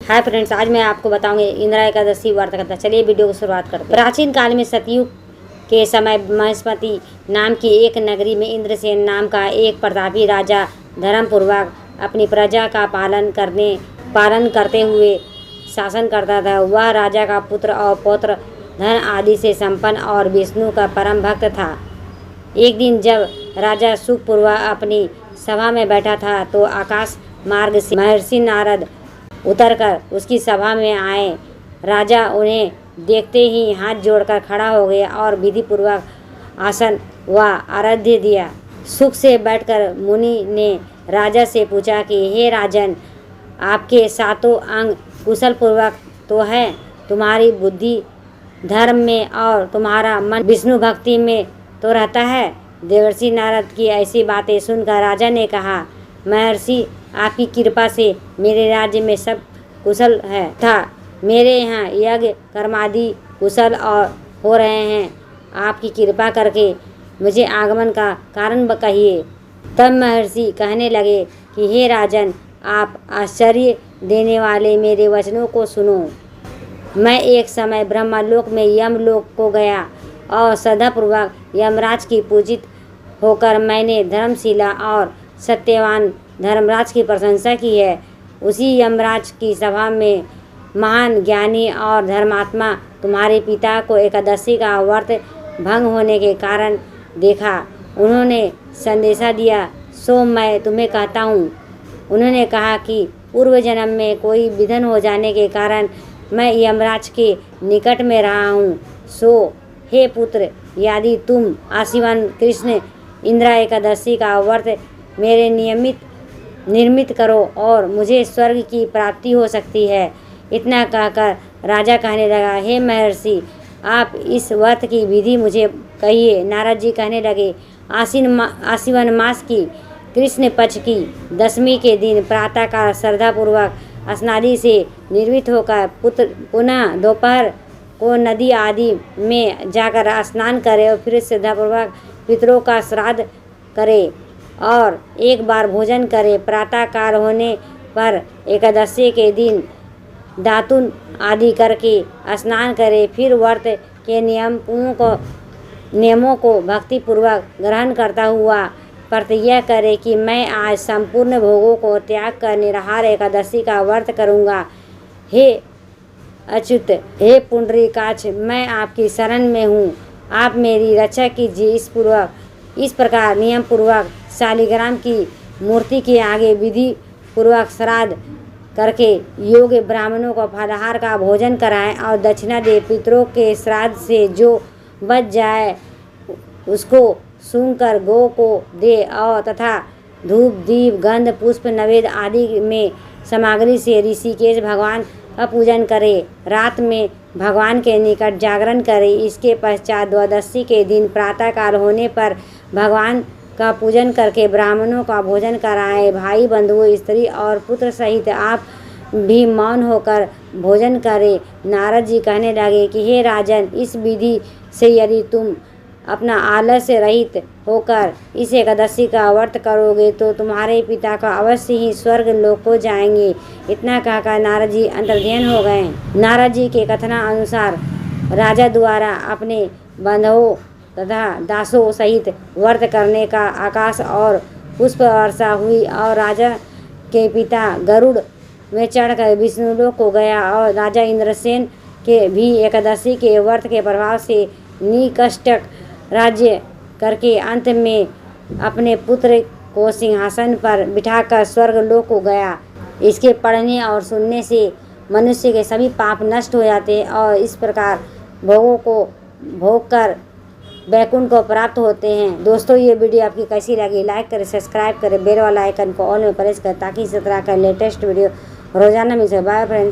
Hi friends, आज मैं आपको बताऊंगी इंदिरा एकादशी व्रत कथा। चलिए वीडियो को शुरुआत करते हैं। प्राचीन काल में सतयुग के समय महेश्मती नाम की एक नगरी में इंद्रसेन नाम का एक प्रतापी राजा धर्मपूर्वक अपनी प्रजा का पालन करते हुए शासन करता था। वह राजा का पुत्र और पौत्र धन आदि से संपन्न और विष्णु का परम भक्त था। एक दिन जब राजा सुखपूर्वक अपनी सभा में बैठा था तो आकाश मार्ग से महर्षि नारद उतरकर उसकी सभा में आए। राजा उन्हें देखते ही हाथ जोड़कर खड़ा हो गया और विधि पूर्वक आसन व आराध्य दिया। सुख से बैठकर मुनि ने राजा से पूछा कि हे राजन, आपके सातों अंग कुशल पूर्वक तो है, तुम्हारी बुद्धि धर्म में और तुम्हारा मन विष्णु भक्ति में तो रहता है। देवर्षि नारद की ऐसी बातें सुनकर राजा ने कहा, महर्षि, आपकी कृपा से मेरे राज्य में सब कुशल है था। मेरे यहाँ यज्ञ कर्मादि कुशल और हो रहे हैं। आपकी कृपा करके मुझे आगमन का कारण कहिए। तब महर्षि कहने लगे कि हे राजन, आप आश्चर्य देने वाले मेरे वचनों को सुनो। मैं एक समय ब्रह्मलोक में यमलोक को गया और श्रद्धापूर्वक यमराज की पूजित होकर मैंने धर्मशिला और सत्यवान धर्मराज की प्रशंसा की है। उसी यमराज की सभा में महान ज्ञानी और धर्मात्मा तुम्हारे पिता को एकादशी का व्रत भंग होने के कारण देखा। उन्होंने संदेशा दिया, सो मैं तुम्हें कहता हूँ। उन्होंने कहा कि पूर्व जन्म में कोई विघ्न हो जाने के कारण मैं यमराज के निकट में रहा हूँ। सो हे पुत्र, यदि तुम आशीवन कृष्ण इंदिरा एकादशी का व्रत मेरे निर्मित करो और मुझे स्वर्ग की प्राप्ति हो सकती है। इतना कहकर राजा कहने लगा, हे महर्षि, आप इस व्रत की विधि मुझे कहिए। नारद जी कहने लगे, आश्विन मास की कृष्ण पक्ष की दशमी के दिन प्रातःकाल श्रद्धापूर्वक स्नादि से निर्मित होकर पुनः दोपहर को नदी आदि में जाकर स्नान करे और फिर श्रद्धापूर्वक पितरों का श्राद्ध करे और एक बार भोजन करे। प्रातःकाल होने पर एकादशी के दिन दातुन आदि करके स्नान करे। फिर व्रत के नियमों को भक्तिपूर्वक ग्रहण करता हुआ प्रतिज्ञा करे कि मैं आज संपूर्ण भोगों को त्याग कर निराहार एकादशी का व्रत करूँगा। हे अच्युत, हे पुंडरीकाक्ष, मैं आपकी शरण में हूँ, आप मेरी रक्षा कीजिए। इस प्रकार नियम पूर्वक शालिग्राम की मूर्ति के आगे विधि पूर्वक श्राद्ध करके योग्य ब्राह्मणों को फलाहार का भोजन कराएं और दक्षिणा दे। पितरों के श्राद्ध से जो बच जाए उसको सूंघकर गौ को दे और तथा धूप दीप गंध पुष्प नवेद आदि में सामग्री से ऋषिकेश भगवान का पूजन करे। रात में भगवान के निकट जागरण करे। इसके पश्चात द्वादशी के दिन प्रातःकाल होने पर भगवान का पूजन करके ब्राह्मणों का भोजन कराएं। भाई बंधुओं स्त्री और पुत्र सहित आप भी मौन होकर भोजन करें। नारद जी कहने लगे कि हे राजन, इस विधि से यदि तुम अपना आलस्य रहित होकर इस एकादशी का व्रत करोगे तो तुम्हारे पिता का अवश्य ही स्वर्ग लोक को जाएंगे। इतना कहकर नारद जी अंतर्ध्यान हो गए। नारद जी के कथना अनुसार राजा द्वारा अपने बंधुओं तथा दासों सहित व्रत करने का आकाश और पुष्प वर्षा हुई और राजा के पिता गरुड़ में चढ़कर विष्णुलोक को गया और राजा इंद्रसेन के भी एकादशी के व्रत के प्रभाव से निकष्टक राज्य करके अंत में अपने पुत्र को सिंहासन पर बिठाकर स्वर्ग लोक को गया। इसके पढ़ने और सुनने से मनुष्य के सभी पाप नष्ट हो जाते हैं और इस प्रकार भोगों को भोग कर वैकुंठ को प्राप्त होते हैं। दोस्तों, ये वीडियो आपकी कैसी लगी? लाइक करें, सब्सक्राइब करें, बेल वाला आइकन को ऑल में प्रेस करें ताकि इस तरह का लेटेस्ट वीडियो रोजाना मिल सके। Bye friends.